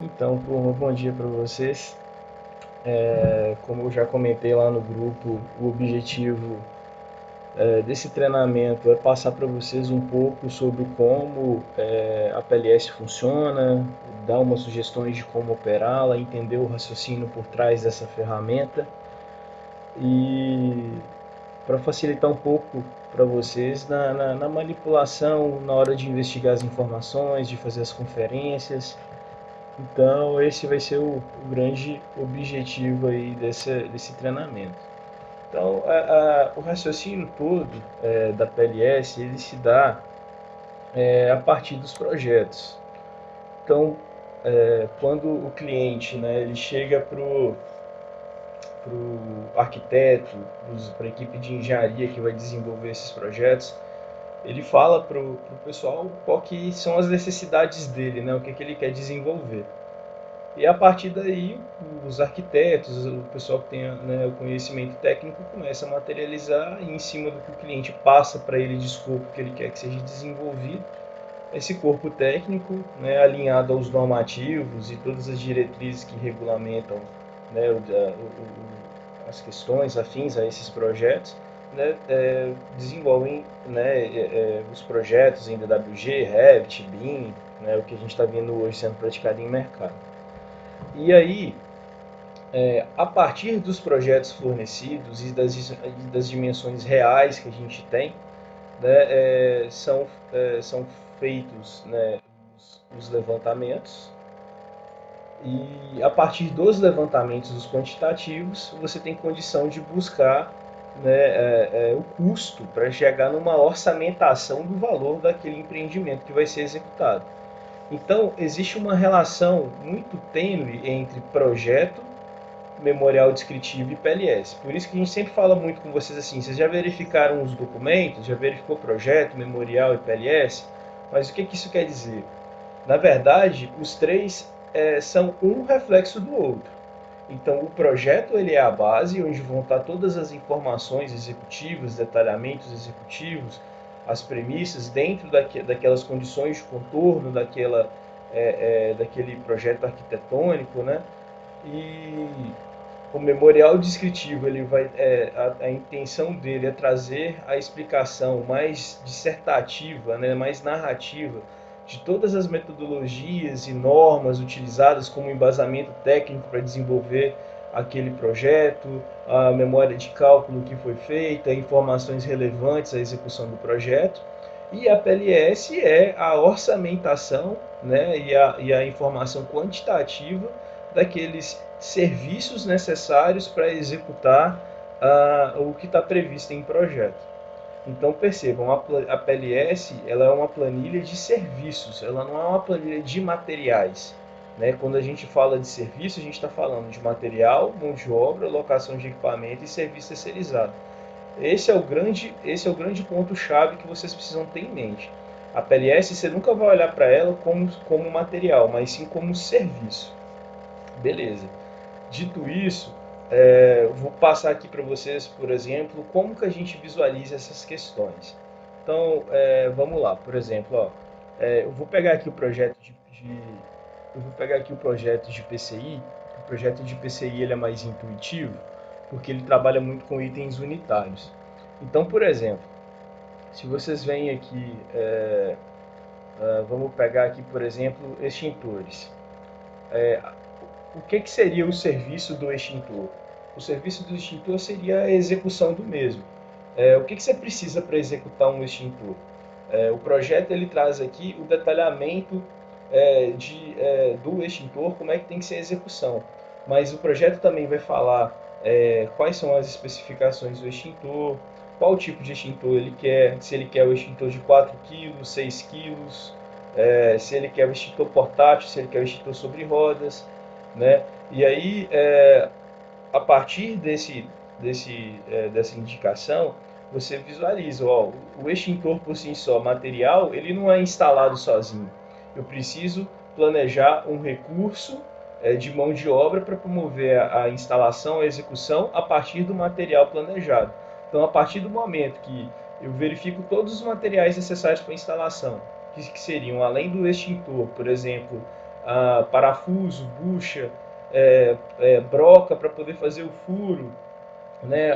Então, turma, bom dia para vocês. Como eu já comentei lá no grupo, o objetivo desse treinamento é passar para vocês um pouco sobre como a PLS funciona, dar umas sugestões de como operá-la, entender o raciocínio por trás dessa ferramenta e para facilitar um pouco para vocês na manipulação, na hora de investigar as informações, de fazer as conferências. Então, esse vai ser o grande objetivo aí desse treinamento. Então, o raciocínio todo da PLS, ele se dá a partir dos projetos. Então, quando o cliente, né, ele chega para o arquiteto, para a equipe de engenharia que vai desenvolver esses projetos, ele fala para o pessoal qual que são as necessidades dele, né, o que ele quer desenvolver. E a partir daí, os arquitetos, o pessoal que tem, né, o conhecimento técnico começa a materializar e em cima do que o cliente passa para ele de escopo que ele quer que seja desenvolvido, esse corpo técnico, né, alinhado aos normativos e todas as diretrizes que regulamentam, né, as questões afins a esses projetos, né, desenvolvem, né, os projetos em DWG, Revit, BIM, né, o que a gente está vendo hoje sendo praticado em mercado. E aí, a partir dos projetos fornecidos e das dimensões reais que a gente tem, né, são feitos, né, os levantamentos, e a partir dos levantamentos dos quantitativos, você tem condição de buscar, né, o custo para chegar numa orçamentação do valor daquele empreendimento que vai ser executado. Então, existe uma relação muito tênue entre projeto, memorial descritivo e PLS. Por isso que a gente sempre fala muito com vocês assim, vocês já verificaram os documentos, já verificou projeto, memorial e PLS, mas o que isso quer dizer? Na verdade, os três são um reflexo do outro. Então, o projeto ele é a base, onde vão estar todas as informações executivas, detalhamentos executivos, as premissas dentro daquelas condições de contorno daquele projeto arquitetônico, né? E o memorial descritivo, ele vai, a intenção dele é trazer a explicação mais dissertativa, né, mais narrativa de todas as metodologias e normas utilizadas como embasamento técnico para desenvolver aquele projeto, a memória de cálculo que foi feita, informações relevantes à execução do projeto. E a PLS é a orçamentação, né, e a informação quantitativa daqueles serviços necessários para executar o que está previsto em projeto. Então percebam, a PLS ela é uma planilha de serviços, ela não é uma planilha de materiais. Né? Quando a gente fala de serviço, a gente está falando de material, mão de obra, locação de equipamento e serviço terceirizado. Esse é o grande ponto-chave que vocês precisam ter em mente. A PLS você nunca vai olhar para ela como material, mas sim como serviço. Beleza. Dito isso, vou passar aqui para vocês, por exemplo, como que a gente visualiza essas questões. Então, vamos lá. Por exemplo, ó, eu vou pegar aqui o projeto eu vou pegar aqui o projeto de PCI. O projeto de PCI ele é mais intuitivo, porque ele trabalha muito com itens unitários. Então, por exemplo, se vocês vêm aqui, vamos pegar aqui, por exemplo, extintores. É, o que seria o serviço do extintor? O serviço do extintor seria a execução do mesmo. O que você precisa para executar um extintor? O projeto ele traz aqui o detalhamento do extintor, como é que tem que ser a execução. Mas o projeto também vai falar quais são as especificações do extintor, qual tipo de extintor ele quer, se ele quer o extintor de 4 kg, 6 kg, se ele quer o extintor portátil, se ele quer o extintor sobre rodas, né? E aí, a partir dessa indicação, você visualiza, ó, o extintor por si só, material, ele não é instalado sozinho. Eu preciso planejar um recurso de mão de obra para promover a instalação, a execução a partir do material planejado. Então, a partir do momento que eu verifico todos os materiais necessários para a instalação, que seriam, além do extintor, por exemplo, parafuso, bucha, broca para poder fazer o furo, né,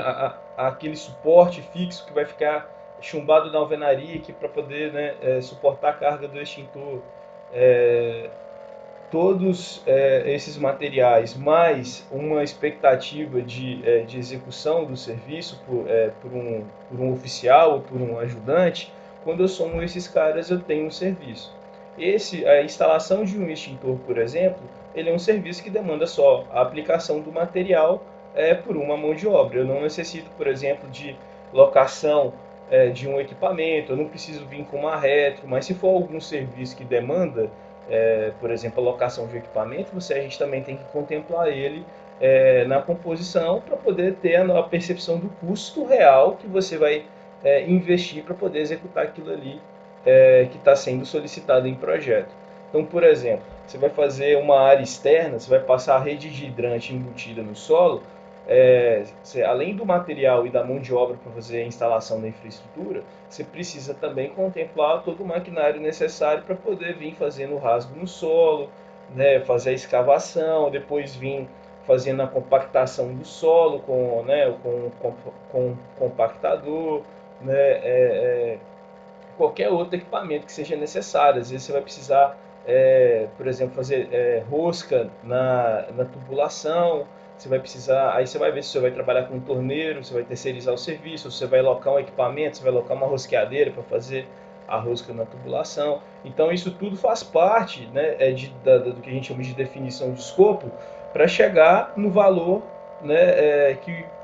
aquele suporte fixo que vai ficar chumbado na alvenaria para poder, né, suportar a carga do extintor. Todos esses materiais, mais uma expectativa de execução do serviço por um oficial ou por um ajudante, quando eu somo esses caras eu tenho um serviço. A instalação de um extintor, por exemplo, ele é um serviço que demanda só a aplicação do material por uma mão de obra. Eu não necessito, por exemplo, de locação de um equipamento, eu não preciso vir com uma retro, mas se for algum serviço que demanda, por exemplo, a locação de equipamento, a gente também tem que contemplar ele na composição para poder ter a percepção do custo real que você vai investir para poder executar aquilo ali que está sendo solicitado em projeto. Então, por exemplo, você vai fazer uma área externa, você vai passar a rede de hidrante embutida no solo, além do material e da mão de obra para fazer a instalação da infraestrutura, você precisa também contemplar todo o maquinário necessário para poder vir fazendo o rasgo no solo, né, fazer a escavação, depois vir fazendo a compactação do solo com compactador, né, qualquer outro equipamento que seja necessário. Às vezes você vai precisar, por exemplo, fazer rosca na tubulação. Você vai precisar, aí você vai ver se você vai trabalhar com um torneiro, você vai terceirizar o serviço, você vai alocar um equipamento, você vai alocar uma rosqueadeira para fazer a rosca na tubulação. Então isso tudo faz parte, né, do que a gente chama de definição de escopo para chegar no valor, né,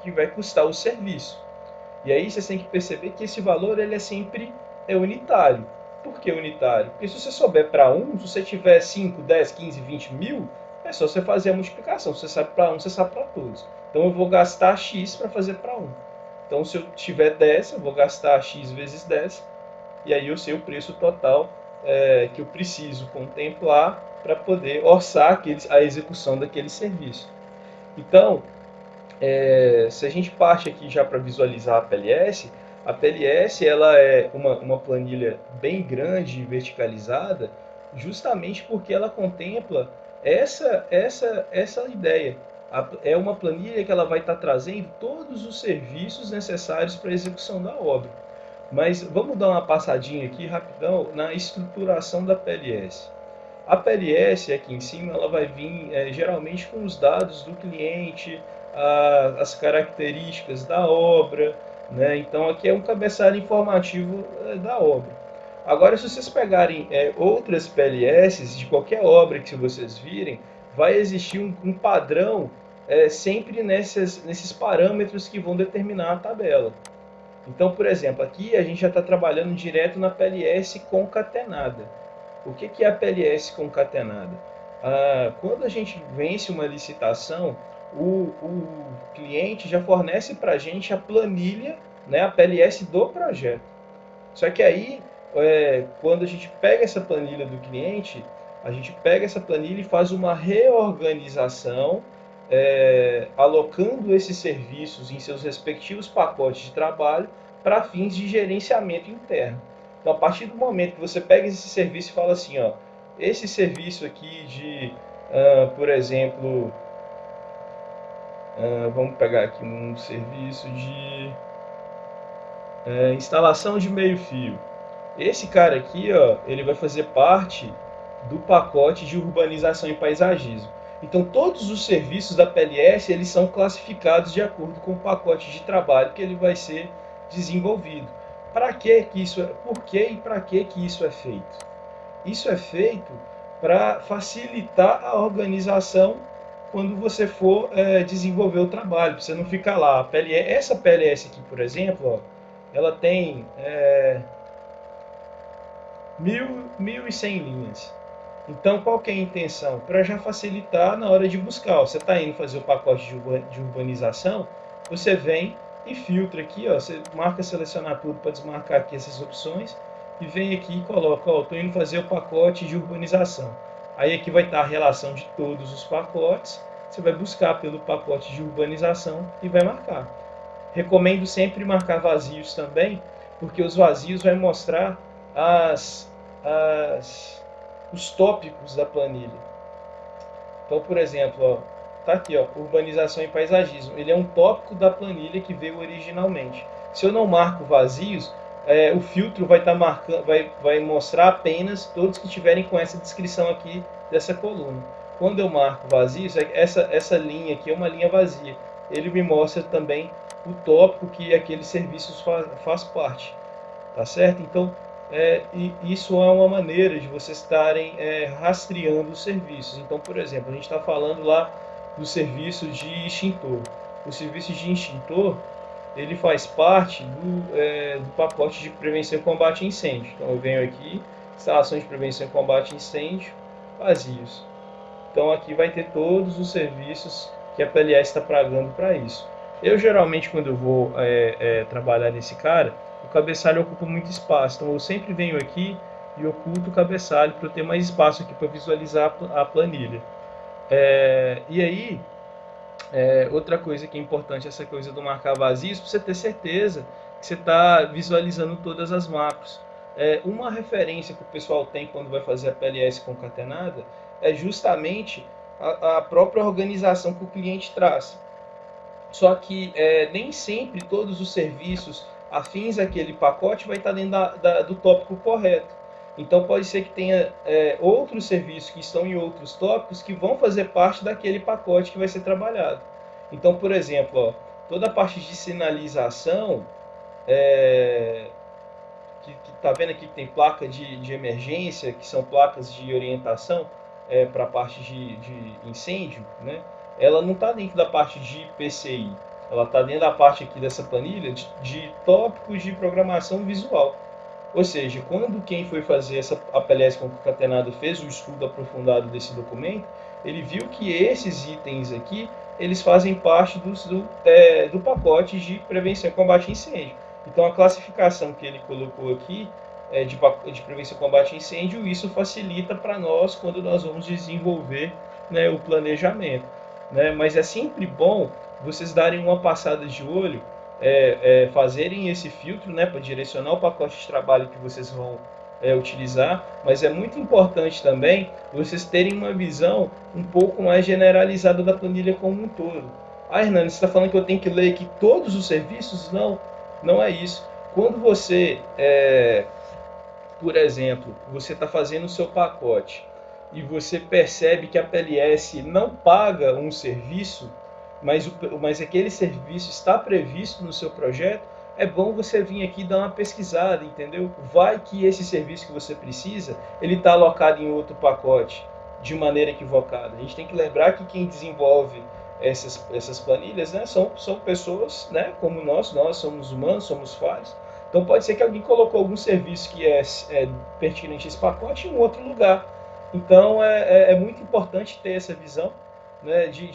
que vai custar o serviço. E aí você tem que perceber que esse valor ele é sempre unitário. Por que unitário? Porque se você souber para um, se você tiver 5, 10, 15, 20 mil, é só você fazer a multiplicação. Se você sabe para um, você sabe para todos. Então eu vou gastar X para fazer para um. Então se eu tiver 10, eu vou gastar X vezes 10. E aí eu sei o preço total que eu preciso contemplar para poder orçar a execução daquele serviço. Então, se a gente parte aqui já para visualizar a PLS ela é uma planilha bem grande e verticalizada, justamente porque ela contempla essa ideia. É uma planilha que ela vai estar trazendo todos os serviços necessários para a execução da obra. Mas vamos dar uma passadinha aqui rapidão na estruturação da PLS. A PLS aqui em cima ela vai vir geralmente com os dados do cliente, as características da obra, né? Então aqui é um cabeçalho informativo da obra. Agora, se vocês pegarem outras PLS de qualquer obra que vocês virem, vai existir um padrão sempre nesses parâmetros que vão determinar a tabela. Então, por exemplo, aqui a gente já está trabalhando direto na PLS concatenada. O que é a PLS concatenada? Quando a gente vence uma licitação, o cliente já fornece para a gente a planilha, né, a PLS do projeto. Só que aí, quando a gente pega essa planilha do cliente, a gente pega essa planilha e faz uma reorganização, alocando esses serviços em seus respectivos pacotes de trabalho para fins de gerenciamento interno. Então, a partir do momento que você pega esse serviço e fala assim, ó, esse serviço aqui por exemplo, vamos pegar aqui um serviço de instalação de meio-fio. Esse cara aqui, ó, ele vai fazer parte do pacote de urbanização e paisagismo. Então, todos os serviços da PLS eles são classificados de acordo com o pacote de trabalho que ele vai ser desenvolvido. Para que isso por que e para que isso é feito? Isso é feito para facilitar a organização quando você for desenvolver o trabalho, para você não ficar lá. Essa PLS aqui, por exemplo, ó, ela tem 1.100 linhas. Então, qual que é a intenção? Para já facilitar na hora de buscar. Você está indo fazer o pacote de urbanização, você vem e filtra aqui, ó, você marca selecionar tudo para desmarcar aqui essas opções e vem aqui e coloca, ó, estou indo fazer o pacote de urbanização. Aí aqui vai estar a relação de todos os pacotes, você vai buscar pelo pacote de urbanização e vai marcar. Recomendo sempre marcar vazios também, porque os vazios vai mostrar os tópicos da planilha. Então, por exemplo, ó, tá aqui, ó, urbanização e paisagismo. Ele é um tópico da planilha que veio originalmente. Se eu não marco vazios, o filtro vai estar marcando, vai mostrar apenas todos que tiverem com essa descrição aqui dessa coluna. Quando eu marco vazios, essa linha aqui é uma linha vazia. Ele me mostra também o tópico que aqueles serviços faz parte, tá certo? Então, isso é uma maneira de vocês estarem rastreando os serviços. Então, por exemplo, a gente está falando lá do serviço de extintor. O serviço de extintor, ele faz parte do pacote de prevenção e combate a incêndio. Então, eu venho aqui, instalações de prevenção e combate a incêndio, vazios. Então, aqui vai ter todos os serviços que a PLS está pagando para isso. Eu, geralmente, quando eu vou trabalhar nesse cara, o cabeçalho ocupa muito espaço. Então, eu sempre venho aqui e oculto o cabeçalho para eu ter mais espaço aqui para visualizar a planilha. E aí, outra coisa que é importante, essa coisa do marcar vazios, para você ter certeza que você está visualizando todas as macros. Uma referência que o pessoal tem quando vai fazer a PLS concatenada é justamente a própria organização que o cliente traz. Só que nem sempre todos os serviços afins àquele pacote vai estar dentro do tópico correto. Então pode ser que tenha outros serviços que estão em outros tópicos que vão fazer parte daquele pacote que vai ser trabalhado. Então, por exemplo, ó, toda a parte de sinalização, que está vendo aqui que tem placa de emergência, que são placas de orientação para a parte de incêndio, né? Ela não está dentro da parte de PCI, ela está dentro da parte aqui dessa planilha de tópicos de programação visual. Ou seja, quando quem foi fazer a PLS concatenada fez o estudo aprofundado desse documento, ele viu que esses itens aqui, eles fazem parte do pacote de prevenção e combate a incêndio. Então, a classificação que ele colocou aqui de prevenção e combate a incêndio, isso facilita para nós quando nós vamos desenvolver, né, o planejamento. Né? Mas é sempre bom vocês darem uma passada de olho, fazerem esse filtro, né, para direcionar o pacote de trabalho que vocês vão utilizar, mas é muito importante também vocês terem uma visão um pouco mais generalizada da planilha como um todo. Ah, Hernani, você está falando que eu tenho que ler aqui todos os serviços? Não, não é isso. Quando você, por exemplo, você está fazendo o seu pacote e você percebe que a PLS não paga um serviço, mas aquele serviço está previsto no seu projeto, é bom você vir aqui dar uma pesquisada, entendeu? Vai que esse serviço que você precisa, ele está alocado em outro pacote, de maneira equivocada. A gente tem que lembrar que quem desenvolve essas planilhas, né, são pessoas, né, como nós somos humanos, somos falhos. Então pode ser que alguém colocou algum serviço que é pertinente a esse pacote em um outro lugar. Então é muito importante ter essa visão, né, de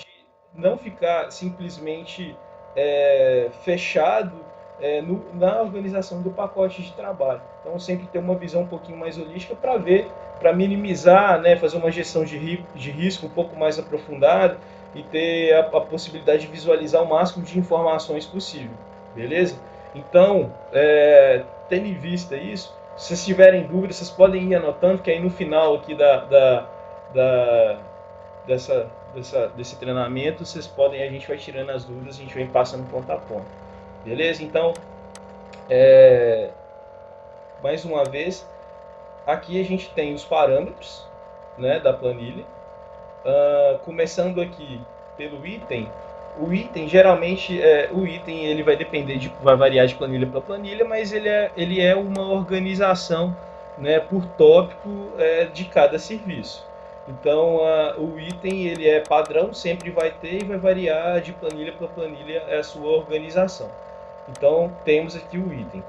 não ficar simplesmente fechado na organização do pacote de trabalho. Então sempre ter uma visão um pouquinho mais holística para ver, para minimizar, né, fazer uma gestão de risco um pouco mais aprofundada e ter a possibilidade de visualizar o máximo de informações possível. Beleza? Então, tendo em vista isso, se vocês tiverem dúvidas, vocês podem ir anotando, que aí no final aqui desse treinamento, a gente vai tirando as dúvidas, a gente vai passando ponto a ponto. Beleza? Então, mais uma vez, aqui a gente tem os parâmetros, né, da planilha. Começando aqui pelo item. O item, geralmente, ele vai vai variar de planilha para planilha, mas ele é uma organização, né, por tópico de cada serviço. Então, o item ele é padrão, sempre vai ter e vai variar de planilha para planilha a sua organização. Então, temos aqui o item.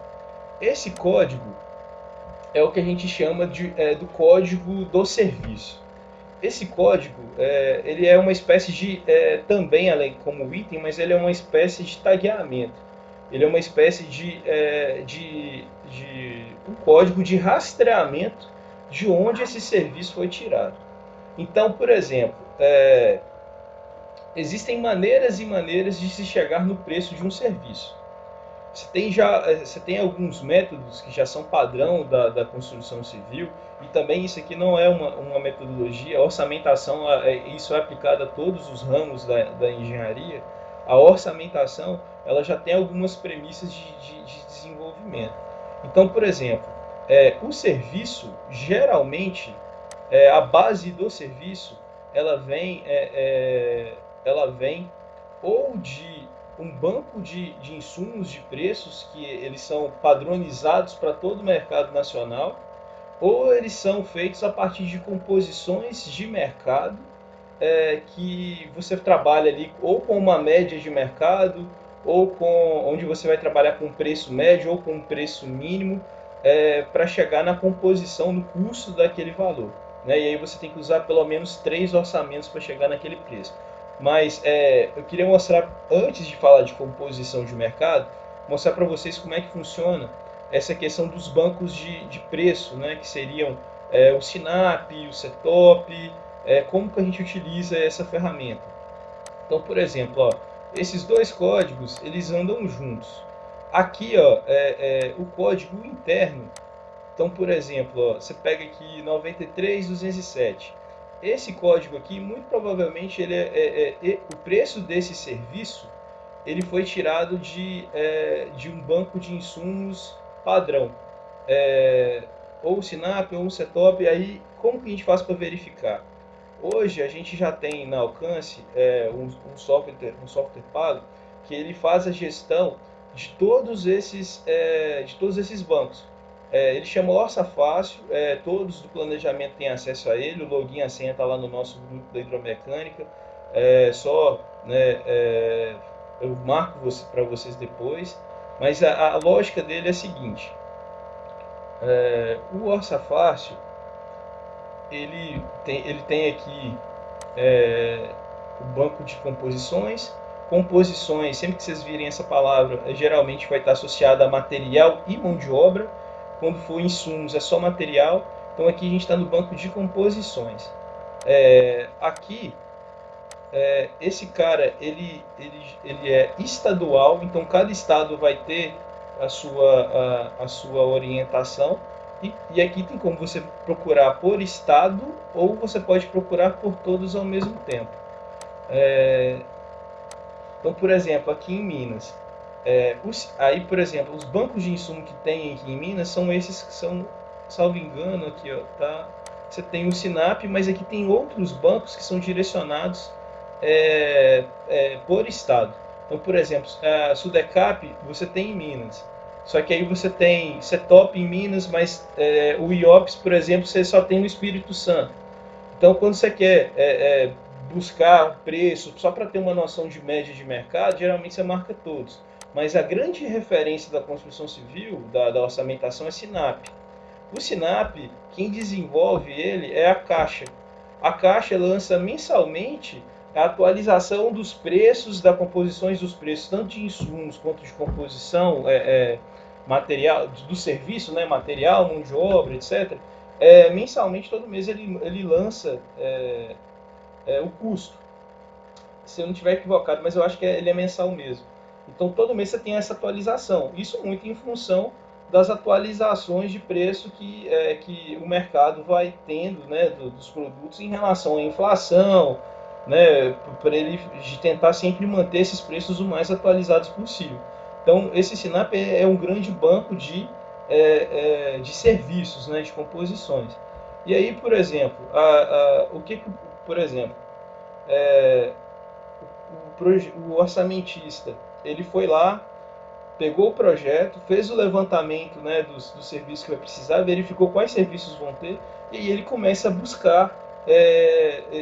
Esse código é o que a gente chama do código do serviço. Esse código, ele é uma espécie de, também além como item, mas ele é uma espécie de tagueamento. Ele é uma espécie de um código de rastreamento de onde esse serviço foi tirado. Então, por exemplo, existem maneiras e maneiras de se chegar no preço de um serviço. você tem alguns métodos que já são padrão da construção civil, e também isso aqui não é uma metodologia, a orçamentação, isso é aplicado a todos os ramos da engenharia. A orçamentação, ela já tem algumas premissas de desenvolvimento. Então, por exemplo, o serviço, geralmente, a base do serviço, ela vem, ela vem ou de um banco de insumos de preços que eles são padronizados para todo o mercado nacional, ou eles são feitos a partir de composições de mercado, que você trabalha ali ou com uma média de mercado, ou com onde você vai trabalhar com preço médio ou com preço mínimo, para chegar na composição, no custo daquele valor. Né? E aí você tem que usar pelo menos 3 orçamentos para chegar naquele preço. Mas eu queria mostrar, antes de falar de composição de mercado, mostrar para vocês como é que funciona essa questão dos bancos de preço, né? Que seriam o Sinap, o Cetop, como que a gente utiliza essa ferramenta. Então, por exemplo, ó, esses dois códigos, eles andam juntos. Aqui, ó, o código interno. Então, por exemplo, ó, você pega aqui 93.207. Esse código aqui, muito provavelmente, o preço desse serviço ele foi tirado de um banco de insumos padrão. Ou o Sinap ou o Cetop. Aí, como que a gente faz para verificar? Hoje a gente já tem na Alcance um software pago que ele faz a gestão de todos esses bancos. Ele chama Orça Fácil, todos do planejamento têm acesso a ele, o login e a senha está lá no nosso grupo da hidromecânica. Só, né, eu marco para vocês depois, mas a lógica dele é a seguinte: o Orça Fácil ele tem aqui o banco de composições. Composições, sempre que vocês virem essa palavra, geralmente vai estar associada a material e mão de obra. Quando for insumos, é só material. Então aqui a gente está no banco de composições. Aqui, esse cara, ele é estadual, então cada estado vai ter a sua orientação. E aqui tem como você procurar por estado ou você pode procurar por todos ao mesmo tempo. Então, por exemplo, aqui em Minas, aí, por exemplo, os bancos de insumo que tem aqui em Minas são esses que são, salvo engano, aqui, ó, tá? Você tem o Sinap, mas aqui tem outros bancos que são direcionados por estado. Então, por exemplo, a Sudecap você tem em Minas. Só que aí você tem Cetop em Minas, mas o IOPS, por exemplo, você só tem no Espírito Santo. Então, quando você quer buscar preço, só para ter uma noção de média de mercado, geralmente você marca todos. Mas a grande referência da construção civil, da orçamentação, é Sinap. O Sinap, quem desenvolve ele é a Caixa. A Caixa lança mensalmente a atualização dos preços, das composições dos preços, tanto de insumos quanto de composição, material, do serviço, né, material, mão de obra, etc. Mensalmente, todo mês, ele lança o custo. Se eu não estiver equivocado, mas eu acho que ele é mensal mesmo. Então, todo mês você tem essa atualização. Isso muito em função das atualizações de preço que o mercado vai tendo, né, dos produtos em relação à inflação, né, para ele de tentar sempre manter esses preços o mais atualizados possível. Então, esse Sinap é um grande banco de serviços, né, de composições. E aí, por exemplo, por exemplo, o orçamentista ele foi lá, pegou o projeto, fez o levantamento, né, dos serviços que vai precisar, verificou quais serviços vão ter, e aí ele começa a buscar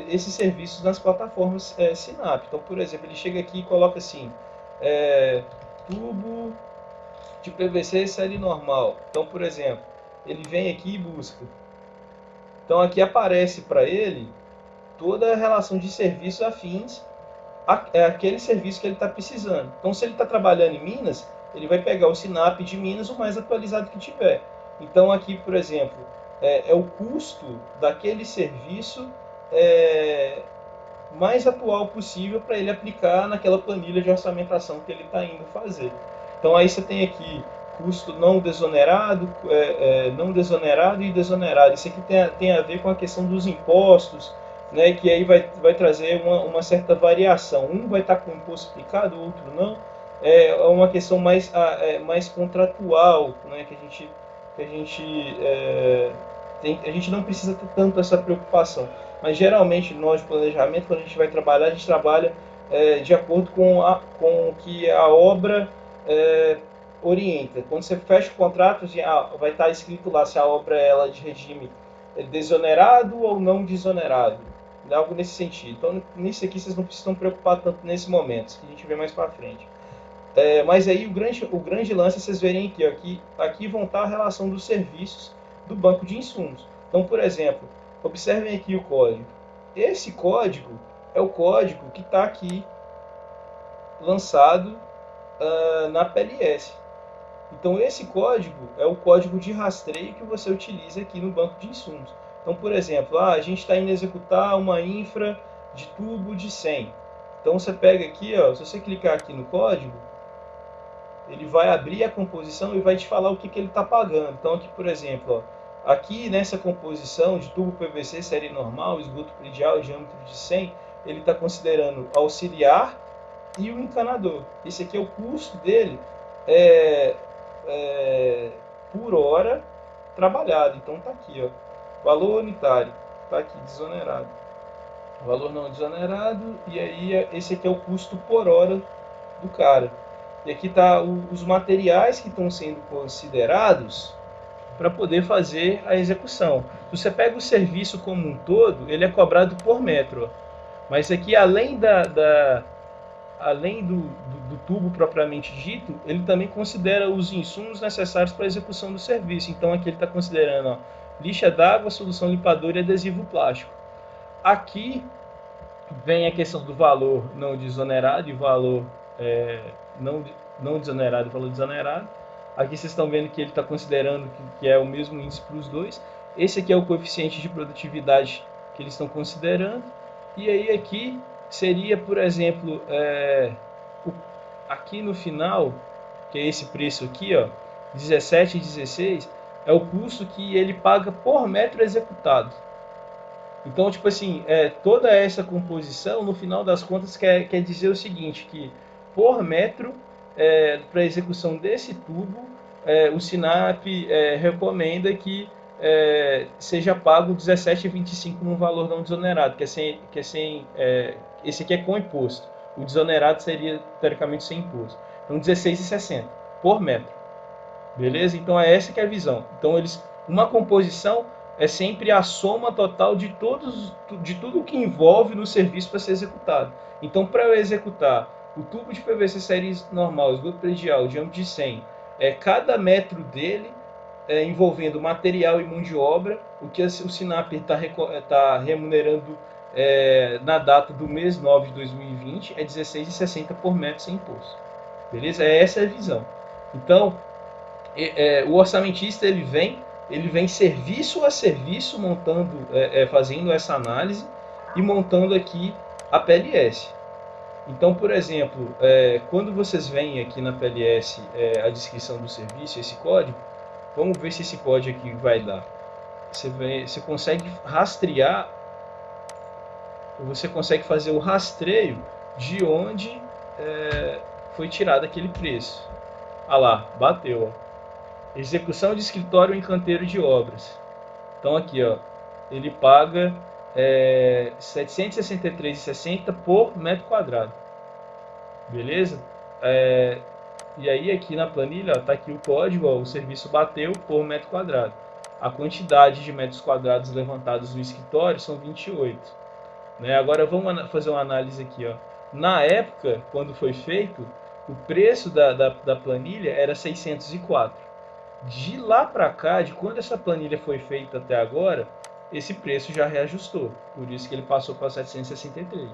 esses serviços nas plataformas Sinap. Então, por exemplo, ele chega aqui e coloca assim, tubo de PVC série normal. Então, por exemplo, ele vem aqui e busca. Então, aqui aparece para ele toda a relação de serviços afins aquele serviço que ele está precisando. Então, se ele está trabalhando em Minas, ele vai pegar o Sinap de Minas o mais atualizado que tiver. Então, aqui, por exemplo, o custo daquele serviço mais atual possível para ele aplicar naquela planilha de orçamentação que ele está indo fazer. Então aí você tem aqui custo não desonerado, não desonerado e desonerado. Isso aqui tem a ver com a questão dos impostos, né, que aí vai trazer uma certa variação. Um vai estar com imposto aplicado, o outro não. É uma questão mais contratual, né, a gente não precisa ter tanto essa preocupação. Mas geralmente nós de planejamento, quando a gente vai trabalhar, a gente trabalha de acordo com o que a obra é, orienta. Quando você fecha o contrato, vai estar escrito lá se a obra ela é de regime desonerado ou não desonerado. Algo nesse sentido. Então, nisso aqui vocês não precisam preocupar tanto nesse momento, isso que a gente vê mais para frente. Mas aí o grande lance é vocês verem aqui, ó, aqui vão estar a relação dos serviços do banco de insumos. Então, por exemplo, observem aqui o código. Esse código é o código que está aqui lançado na PLS. Então esse código é o código de rastreio que você utiliza aqui no banco de insumos. Então, por exemplo, a gente está indo executar uma infra de tubo de 100. Então você pega aqui, ó, se você clicar aqui no código, ele vai abrir a composição e vai te falar o que ele está pagando. Então aqui, por exemplo, ó, aqui nessa composição de tubo PVC série normal, esgoto predial, diâmetro de 100, ele está considerando auxiliar e o encanador. Esse aqui é o custo dele por hora trabalhado. Então tá aqui, ó, valor unitário, tá aqui desonerado, valor não desonerado, e aí esse aqui é o custo por hora do cara. E aqui tá os materiais que estão sendo considerados para poder fazer a execução. Se você pega o serviço como um todo, ele é cobrado por metro, ó. Mas aqui além do tubo propriamente dito, ele também considera os insumos necessários para a execução do serviço. Então aqui ele está considerando, ó, lixa d'água, solução limpadora e adesivo plástico. Aqui vem a questão do valor não desonerado e valor não desonerado e valor desonerado. Aqui vocês estão vendo que ele está considerando que é o mesmo índice para os dois. Esse aqui é o coeficiente de produtividade que eles estão considerando. E aí aqui seria, por exemplo, aqui no final, que é esse preço aqui, ó, 17 e 16, é o custo que ele paga por metro executado. Então, tipo assim, toda essa composição, no final das contas, quer dizer o seguinte, que por metro, para execução desse tubo, o SINAP recomenda que seja pago 17,25 no valor não desonerado, esse aqui é com imposto. O desonerado seria, teoricamente, sem imposto. Então, 16,60 por metro. Beleza? Então, essa que é a visão. Então, uma composição é sempre a soma total de tudo o que envolve no serviço para ser executado. Então, para eu executar o tubo de PVC série normal, esgoto predial, diâmetro de 100, cada metro dele envolvendo material e mão de obra, o que o SINAP está remunerando na data do mês 9 de 2020 é 16,60 por metro sem imposto. Beleza? Essa é a visão. Então, o orçamentista ele vem serviço a serviço montando, fazendo essa análise e montando aqui a PLS. Então, por exemplo, quando vocês veem aqui na PLS a descrição do serviço, esse código, vamos ver se esse código aqui vai dar. Você consegue rastrear, você consegue fazer o rastreio de onde foi tirado aquele preço. Ah lá, bateu, ó. Execução de escritório em canteiro de obras. Então aqui, ó, ele paga R$ 763,60 por metro quadrado. Beleza? E aí aqui na planilha está aqui o código, ó, o serviço bateu por metro quadrado. A quantidade de metros quadrados levantados no escritório são 28. Né? Agora vamos fazer uma análise aqui. Ó. Na época, quando foi feito, o preço da planilha era 604. De lá para cá, de quando essa planilha foi feita até agora, esse preço já reajustou. Por isso que ele passou para 763.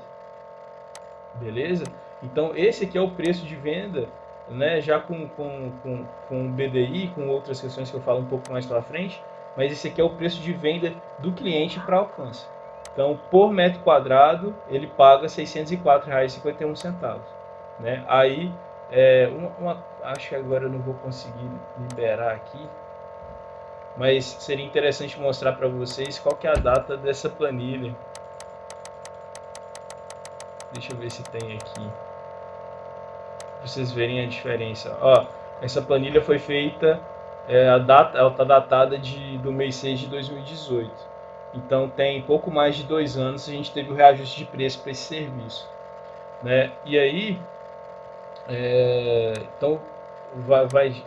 Beleza? Então esse aqui é o preço de venda, né, já com BDI, com outras questões que eu falo um pouco mais para frente, mas esse aqui é o preço de venda do cliente para alcance. Então, por metro quadrado, ele paga R$ 604,51. Né? Aí, Acho que agora eu não vou conseguir liberar aqui, mas seria interessante mostrar para vocês qual que é a data dessa planilha. Deixa eu ver se tem aqui, para vocês verem a diferença. Ó, essa planilha foi feita, a data, ela está datada do mês 6 de 2018. Então tem pouco mais de 2 anos a gente teve o reajuste de preço para esse serviço, né? E aí, então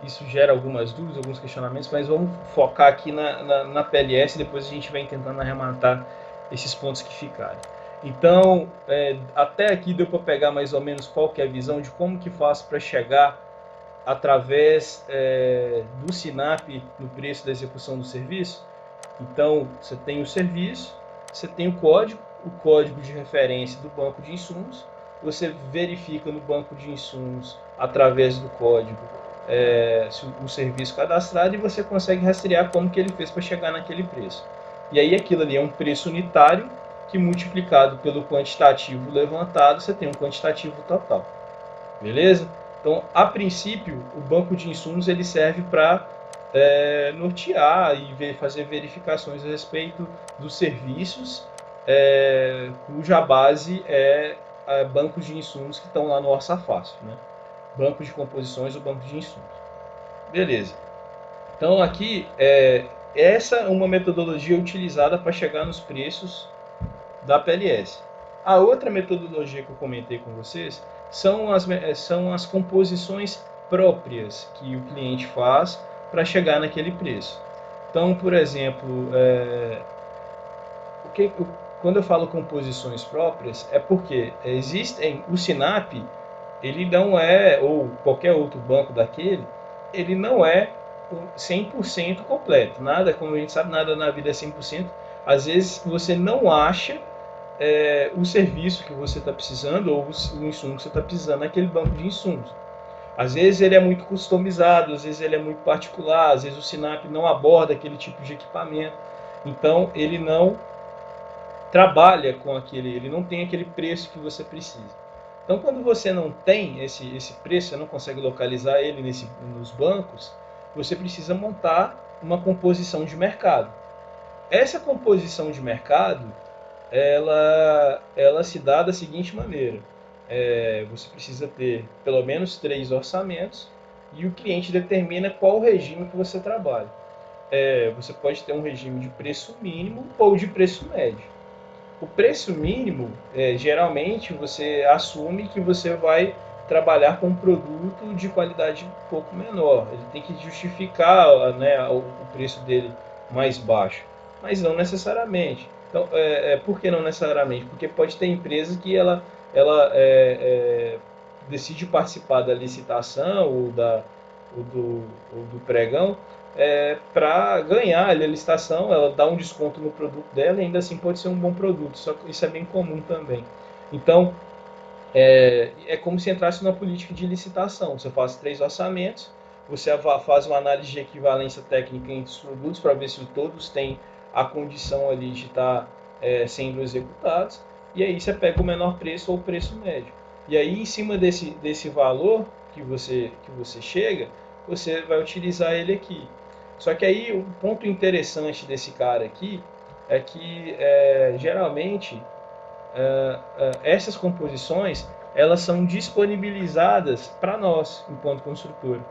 isso gera algumas dúvidas, alguns questionamentos, mas vamos focar aqui na PLS, depois a gente vai tentando arrematar esses pontos que ficarem. Então, até aqui deu para pegar mais ou menos qual que é a visão de como que faz para chegar através do SINAP no preço da execução do serviço. Então, você tem o serviço, você tem o código de referência do banco de insumos, você verifica no banco de insumos, através do código, o serviço cadastrado, e você consegue rastrear como que ele fez para chegar naquele preço. E aí aquilo ali é um preço unitário, que multiplicado pelo quantitativo levantado, você tem um quantitativo total. Beleza? Então, a princípio, o banco de insumos ele serve para nortear e fazer verificações a respeito dos serviços cuja base é bancos de insumos que estão lá no Orça Fácil, né? Banco de composições ou banco de insumos. Beleza. Então aqui, essa é uma metodologia utilizada para chegar nos preços da PLS. A outra metodologia que eu comentei com vocês são as composições próprias que o cliente faz para chegar naquele preço. Então, por exemplo, quando eu falo composições próprias, é porque existem o SINAP, ele não é, ou qualquer outro banco daquele, ele não é 100% completo. Nada, como a gente sabe, nada na vida é 100%. Às vezes você não acha o serviço que você está precisando ou o insumo que você está precisando naquele banco de insumos. Às vezes ele é muito customizado, às vezes ele é muito particular, às vezes o SINAP não aborda aquele tipo de equipamento. Então ele não trabalha com aquele, ele não tem aquele preço que você precisa. Então quando você não tem esse preço, você não consegue localizar ele nos bancos, você precisa montar uma composição de mercado. Essa composição de mercado, ela se dá da seguinte maneira: você precisa ter pelo menos 3 orçamentos e o cliente determina qual regime que você trabalha. Você pode ter um regime de preço mínimo ou de preço médio. O preço mínimo, geralmente, você assume que você vai trabalhar com um produto de qualidade um pouco menor. Ele tem que justificar, né, o preço dele mais baixo, mas não necessariamente. Então, por que não necessariamente? Porque pode ter empresa que ela decide participar da licitação ou do pregão para ganhar a licitação, ela dá um desconto no produto dela e ainda assim pode ser um bom produto, só que isso é bem comum também. Então, é como se entrasse numa política de licitação. Você faz 3 orçamentos, você faz uma análise de equivalência técnica entre os produtos para ver se todos têm a condição ali de estar sendo executados, e aí você pega o menor preço ou o preço médio. E aí, em cima desse valor que você chega, você vai utilizar ele aqui. Só que aí o ponto interessante desse cara aqui é que geralmente essas composições elas são disponibilizadas para nós enquanto construtora.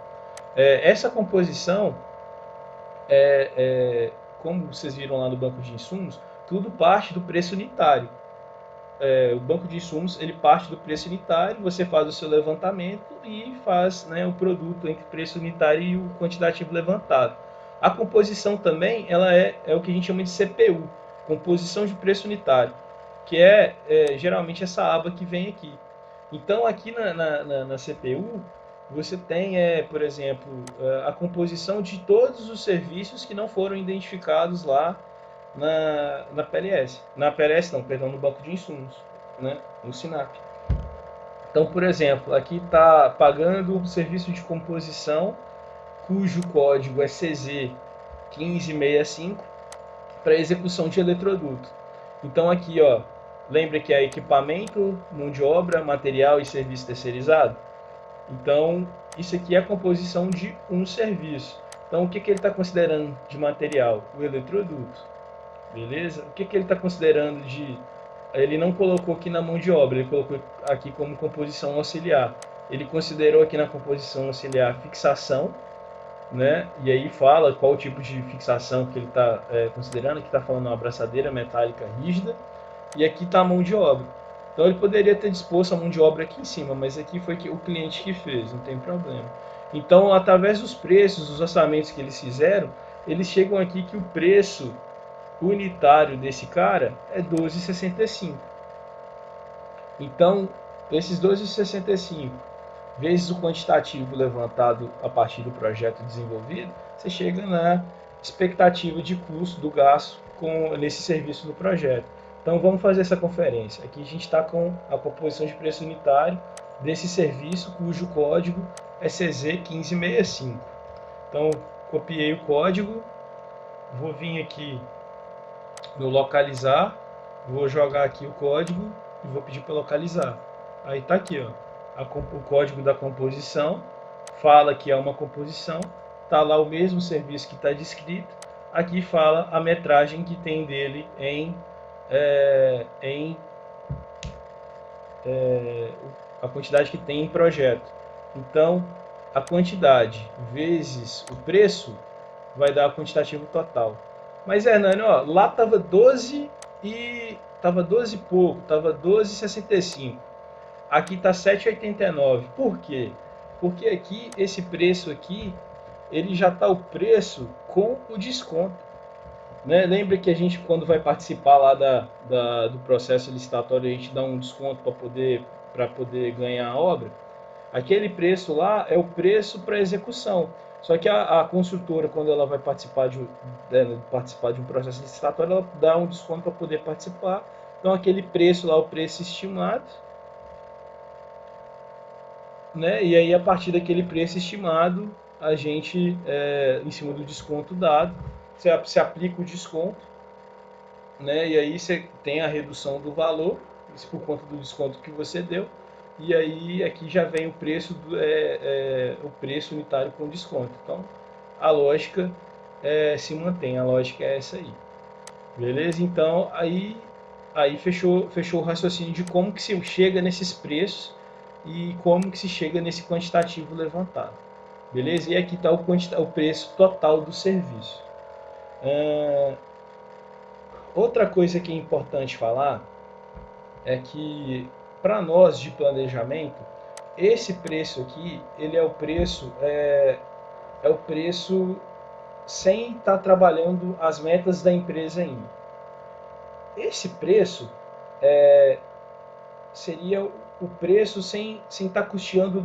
Essa composição, como vocês viram lá no banco de insumos, tudo parte do preço unitário. O banco de insumos ele parte do preço unitário, você faz o seu levantamento e faz, né, o produto entre preço unitário e o quantitativo levantado. A composição também ela é o que a gente chama de CPU, composição de preço unitário, que geralmente essa aba que vem aqui. Então aqui na CPU você tem, por exemplo, a composição de todos os serviços que não foram identificados lá na PLS. Na PLS não, perdão, no banco de insumos, né? No SINAP. Então, por exemplo, aqui está pagando o serviço de composição, cujo código é CZ1565, para execução de eletroduto. Então aqui, ó, lembra que é equipamento, mão de obra, material e serviço terceirizado? Então, isso aqui é a composição de um serviço. Então, o que ele está considerando de material? O eletroduto. Beleza? O que ele está considerando de... Ele não colocou aqui na mão de obra, ele colocou aqui como composição auxiliar. Ele considerou aqui na composição auxiliar fixação, né? E aí fala qual tipo de fixação que ele está considerando. Aqui está falando uma abraçadeira metálica rígida. E aqui está a mão de obra. Então ele poderia ter disposto a mão de obra aqui em cima, mas aqui foi o cliente que fez, não tem problema. Então, através dos preços, dos orçamentos que eles fizeram, eles chegam aqui que o preço unitário desse cara é 12,65. Então, esses 12,65 vezes o quantitativo levantado a partir do projeto desenvolvido, você chega na expectativa de custo do gasto nesse serviço do projeto. Então vamos fazer essa conferência. Aqui a gente está com a composição de preço unitário desse serviço, cujo código é CZ1565. Então copiei o código, vou vir aqui no localizar, vou jogar aqui o código e vou pedir para localizar. Aí está aqui, ó, o código da composição, fala que é uma composição, está lá o mesmo serviço que está descrito, aqui fala a metragem que tem dele a quantidade que tem em projeto. Então, a quantidade vezes o preço vai dar o quantitativo total. Mas, Hernani, ó, lá estava 12 e... Tava 12 e pouco, tava 12,65. Aqui está 7,89. Por quê? Porque aqui, esse preço aqui, ele já está o preço com o desconto. Né? Lembra que a gente, quando vai participar lá do processo licitatório, a gente dá um desconto para poder ganhar a obra? Aquele preço lá é o preço para execução. Só que a construtora, quando ela vai participar de um processo licitatório, ela dá um desconto para poder participar. Então, aquele preço lá, o preço estimado, né? E aí, a partir daquele preço estimado, a gente, em cima do desconto dado, você aplica o desconto, né? E aí você tem a redução do valor, isso por conta do desconto que você deu. E aí aqui já vem o preço o preço unitário com desconto. Então a lógica se mantém, a lógica é essa aí. Beleza? Então aí fechou o raciocínio de como que se chega nesses preços e como que se chega nesse quantitativo levantado. Beleza? E aqui está o preço total do serviço. Outra coisa que é importante falar é que, para nós de planejamento, esse preço aqui, ele é o preço sem estar trabalhando as metas da empresa ainda. Esse preço seria o preço sem estar custeando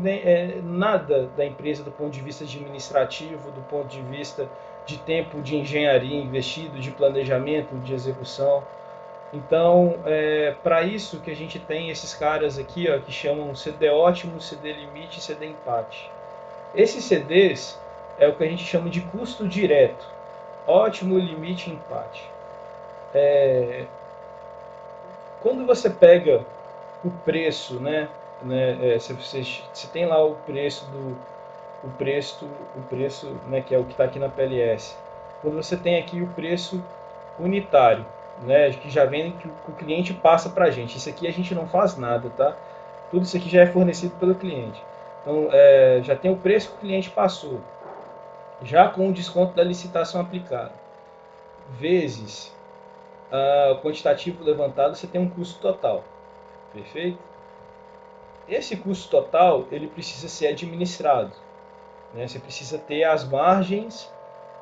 nada da empresa do ponto de vista administrativo, do ponto de vista de tempo de engenharia investido, de planejamento, de execução. Então, para isso que a gente tem esses caras aqui, ó, que chamam CD ótimo, CD limite e CD empate. Esses CDs é o que a gente chama de custo direto. Ótimo, limite e empate. Quando você pega o preço, né, você tem lá o preço né, que é o que está aqui na PLS. Quando você tem aqui o preço unitário, né, que já vem que o cliente passa para a gente. Isso aqui a gente não faz nada, tá? Tudo isso aqui já é fornecido pelo cliente. Então, já tem o preço que o cliente passou, já com o desconto da licitação aplicado, vezes o quantitativo levantado, você tem um custo total. Perfeito? Esse custo total, ele precisa ser administrado. Né? Você precisa ter as margens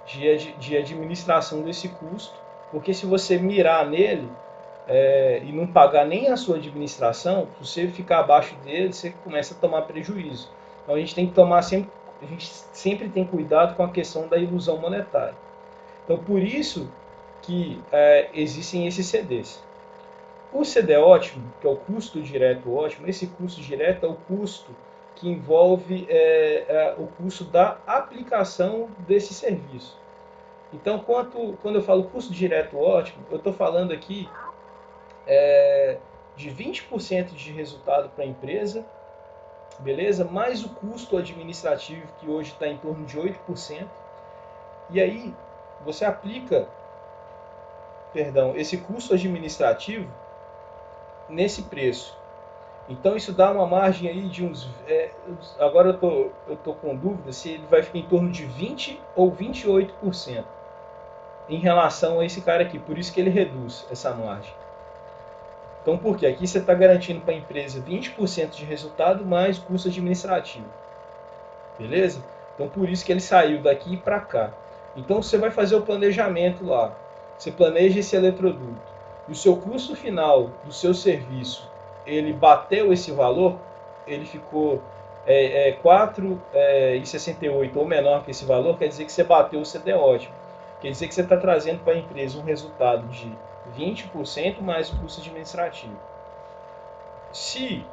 de administração desse custo, porque se você mirar nele e não pagar nem a sua administração, se você ficar abaixo dele, você começa a tomar prejuízo. Então a gente tem que a gente sempre tem cuidado com a questão da ilusão monetária. Então por isso que existem esses CDs. O CD ótimo, que é o custo direto ótimo, esse custo direto é o custo que envolve o custo da aplicação desse serviço. Então, quando eu falo custo direto ótimo, eu estou falando aqui de 20% de resultado para a empresa beleza? Mais o custo administrativo, que hoje está em torno de 8%. E aí você aplica, perdão, esse custo administrativo nesse preço. Então isso dá uma margem aí de uns. Agora eu tô com dúvida se ele vai ficar em torno de 20 ou 28% em relação a esse cara aqui. Por isso que ele reduz essa margem. Então por quê? Aqui você está garantindo para a empresa 20% de resultado mais custo administrativo. Beleza? Então por isso que ele saiu daqui para cá. Então você vai fazer o planejamento lá. Você planeja esse eletroduto. E o seu custo final do seu serviço, ele bateu esse valor, ele ficou 4,68 ou menor que esse valor, quer dizer que você bateu o CD ótimo. Quer dizer que você está trazendo para a empresa um resultado de 20% mais o custo administrativo. Se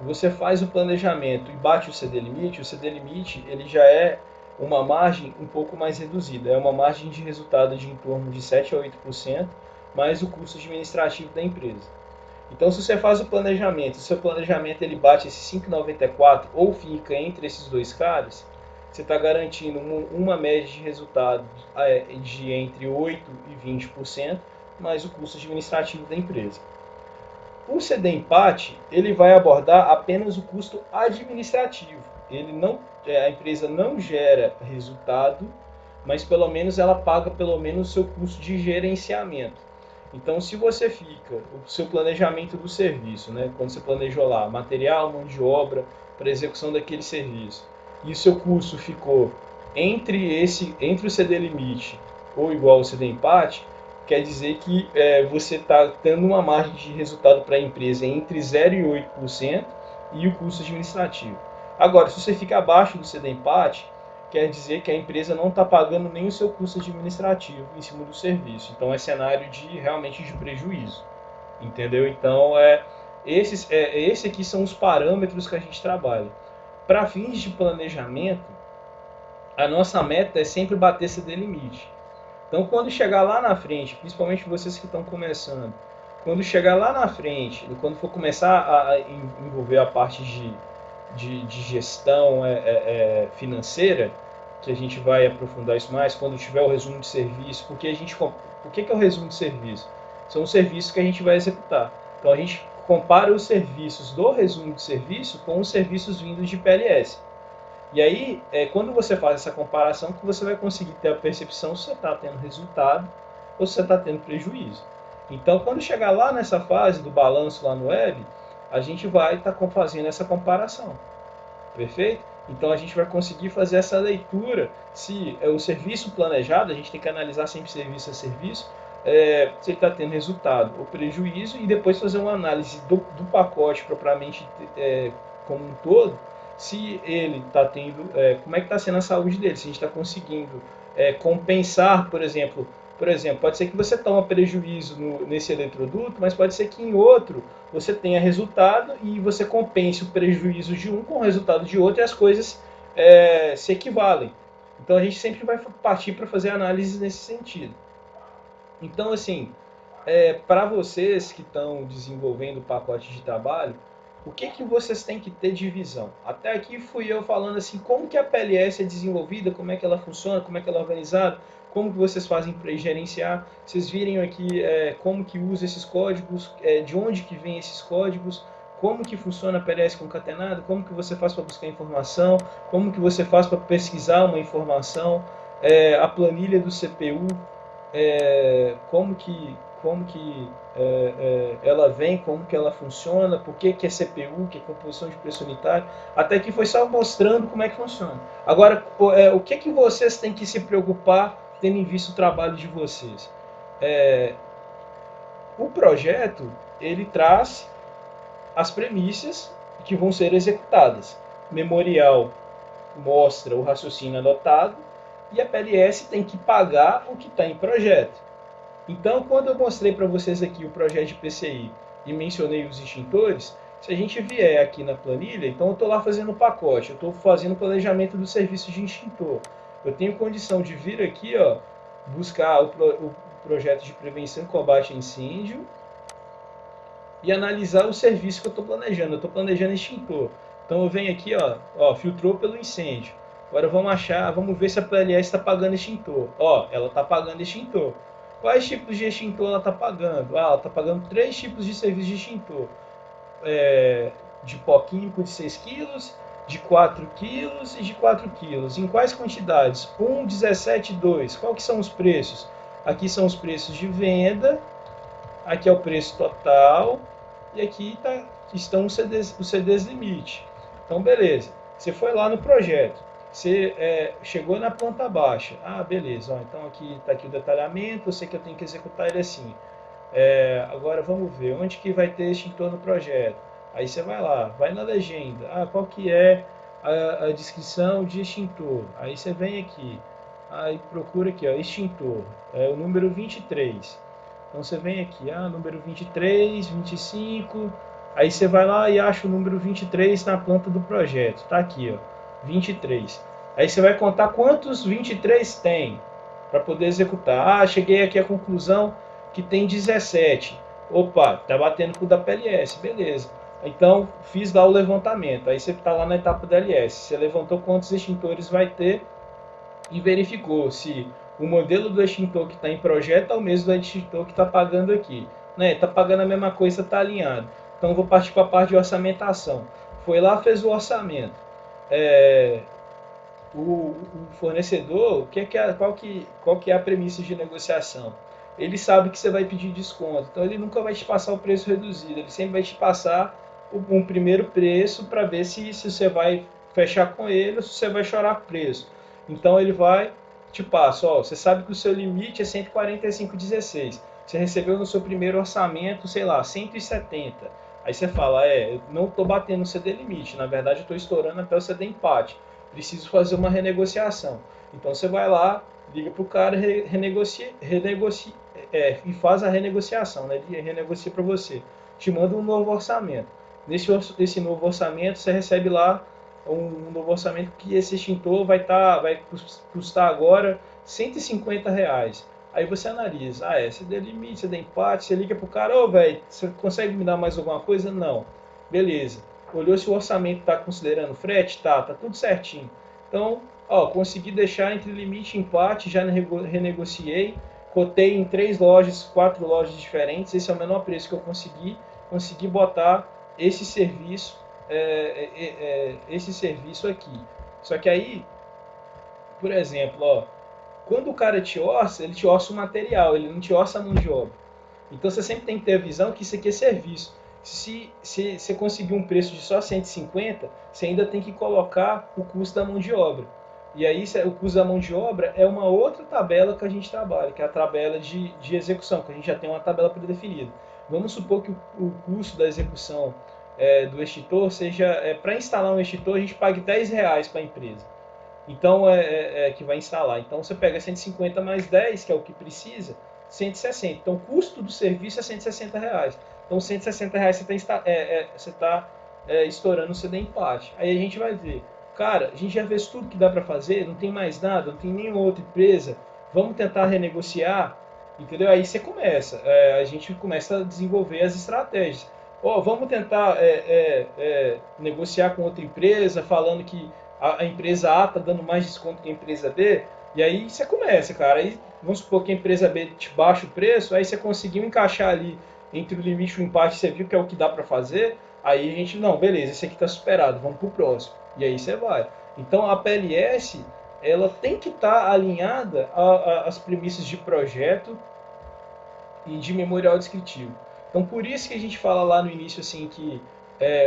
você faz o planejamento e bate o CD limite ele já é uma margem um pouco mais reduzida. É uma margem de resultado de em torno de 7 a 8%, mais o custo administrativo da empresa. Então, se você faz o planejamento, se o seu planejamento ele bate esse 5,94 ou fica entre esses dois caras, você está garantindo uma média de resultado de entre 8 e 20%, mais o custo administrativo da empresa. O CD empate ele vai abordar apenas o custo administrativo. A empresa não gera resultado, mas pelo menos ela paga pelo menos o seu custo de gerenciamento. Então, se você fica o seu planejamento do serviço, né, quando você planejou lá material, mão de obra para execução daquele serviço, e o seu custo ficou entre o CD limite ou igual ao CD empate, quer dizer que você está tendo uma margem de resultado para a empresa entre 0 e 8% e o custo administrativo. Agora, se você fica abaixo do CD empate, quer dizer que a empresa não está pagando nem o seu custo administrativo em cima do serviço. Então é cenário realmente de prejuízo. Entendeu? Então esses aqui são os parâmetros que a gente trabalha. Para fins de planejamento, a nossa meta é sempre bater CD limite. Então, quando chegar lá na frente, principalmente vocês que estão começando, quando chegar lá na frente, quando for começar a envolver a parte de gestão financeira, que a gente vai aprofundar isso mais, quando tiver o resumo de serviço, por que é o resumo de serviço? São os serviços que a gente vai executar. Então, a gente compara os serviços do resumo de serviço com os serviços vindos de PLS. E aí, quando você faz essa comparação, que você vai conseguir ter a percepção se você está tendo resultado ou se você está tendo prejuízo. Então, quando chegar lá nessa fase do balanço lá no web, a gente vai estar fazendo essa comparação. Perfeito? Então, a gente vai conseguir fazer essa leitura. Se é o serviço planejado, a gente tem que analisar sempre serviço a serviço, se ele está tendo resultado ou prejuízo, e depois fazer uma análise do pacote propriamente como um todo, se ele está tendo, como é que está sendo a saúde dele, se a gente está conseguindo compensar, por exemplo, pode ser que você toma prejuízo nesse eletroduto, mas pode ser que em outro você tenha resultado e você compense o prejuízo de um com o resultado de outro e as coisas se equivalem. Então a gente sempre vai partir para fazer análises nesse sentido. Então, assim, para vocês que estão desenvolvendo o pacote de trabalho, o que vocês têm que ter de visão? Até aqui fui eu falando assim, como que a PLS é desenvolvida, como é que ela funciona, como é que ela é organizada, como que vocês fazem para gerenciar. Vocês virem aqui como que usa esses códigos, de onde que vem esses códigos, como que funciona a PLS concatenada, como que você faz para buscar informação, como que você faz para pesquisar uma informação, a planilha do CPU, como que ela vem, como que ela funciona, por que é CPU, que é composição de preço unitário. Até aqui foi só mostrando como é que funciona. Agora, o que vocês têm que se preocupar tendo em vista o trabalho de vocês? O projeto, ele traz as premissas que vão ser executadas. O memorial mostra o raciocínio adotado e a PLS tem que pagar o que está em projeto. Então, quando eu mostrei para vocês aqui o projeto de PCI e mencionei os extintores, se a gente vier aqui na planilha, então eu estou lá fazendo o pacote, eu estou fazendo o planejamento do serviço de extintor. Eu tenho condição de vir aqui, ó, buscar o projeto de prevenção e combate a incêndio e analisar o serviço que eu estou planejando. Eu estou planejando extintor. Então eu venho aqui, ó, filtrou pelo incêndio. Agora vamos ver se a PLS está pagando extintor. Ó, ela está pagando extintor. Quais tipos de extintor ela está pagando? Ah, ela está pagando 3 tipos de serviço de extintor. De pó químico de 6 quilos, de 4 quilos e de 4 quilos. Em quais quantidades? 1, 17 e 2. Qual que são os preços? Aqui são os preços de venda, aqui é o preço total e aqui estão os CDs limite. Então, beleza. Você foi lá no projeto, você chegou na planta baixa. Ah, beleza. Ó, então aqui está aqui o detalhamento, eu sei que eu tenho que executar ele assim. Agora vamos ver, onde que vai ter extintor no projeto? Aí você vai lá, vai na legenda. Ah, qual que é a descrição de extintor? Aí você vem aqui, aí procura aqui, ó, extintor, é o número 23. Então você vem aqui, número 23, 25, aí você vai lá e acha o número 23 na planta do projeto. Tá aqui, ó, 23. Aí você vai contar quantos 23 tem para poder executar. Ah, cheguei aqui à conclusão que tem 17. Opa, tá batendo com o da PLS, beleza. Então, fiz lá o levantamento. Aí você está lá na etapa da LS. Você levantou quantos extintores vai ter e verificou se o modelo do extintor que está em projeto é o mesmo do extintor que está pagando aqui. Está pagando a mesma coisa, está alinhado. Então, eu vou partir para a parte de orçamentação. Foi lá, fez o orçamento. O fornecedor, qual que é a premissa de negociação? Ele sabe que você vai pedir desconto, então ele nunca vai te passar o preço reduzido, ele sempre vai te passar um primeiro preço para ver se você vai fechar com ele ou se você vai chorar preço. Então ele vai, te passa, você sabe que o seu limite é 145,16. Você recebeu no seu primeiro orçamento, sei lá, 170. Aí você fala, eu não estou batendo o CD limite, na verdade eu estou estourando até o CD empate. Preciso fazer uma renegociação. Então você vai lá, liga para o cara, e faz a renegociação, né? Ele renegocia para você. Te manda um novo orçamento. Nesse novo orçamento, você recebe lá um novo orçamento que esse extintor vai custar agora R$ 150. Aí você analisa, você deu limite, você deu empate, você liga pro cara, velho, você consegue me dar mais alguma coisa? Não. Beleza. Olhou se o orçamento está considerando frete? Tá tudo certinho. Então, consegui deixar entre limite e empate, já renegociei, cotei em 3 lojas, 4 lojas diferentes, esse é o menor preço que eu consegui botar esse serviço, aqui. Só que aí, por exemplo, quando o cara te orça, ele te orça o material, ele não te orça a mão de obra. Então você sempre tem que ter a visão que isso aqui é serviço. Se você conseguir um preço de só 150, você ainda tem que colocar o custo da mão de obra. E aí o custo da mão de obra é uma outra tabela que a gente trabalha, que é a tabela de execução, que a gente já tem uma tabela predefinida. Vamos supor que o custo da execução do extintor seja, para instalar um extintor, a gente pague R$ 10 para a empresa. Então, que vai instalar. Então, você pega 150 mais 10, que é o que precisa, 160. Então, o custo do serviço é R$ 160. Então, R$ 160 você está estourando o CD empate. Aí a gente vai ver, cara, a gente já fez tudo que dá para fazer, não tem mais nada, não tem nenhuma outra empresa, vamos tentar renegociar, entendeu? Aí você começa, a gente começa a desenvolver as estratégias. Vamos tentar negociar com outra empresa, falando que a empresa A está dando mais desconto que a empresa B, e aí você começa, cara. Aí vamos supor que a empresa B te baixa o preço, aí você conseguiu encaixar ali entre o limite e o empate, você viu que é o que dá para fazer, aí a gente, não, beleza, esse aqui está superado, vamos para o próximo. E aí você vai. Então a PLS, ela tem que estar alinhada às premissas de projeto e de memorial descritivo. Então por isso que a gente fala lá no início assim que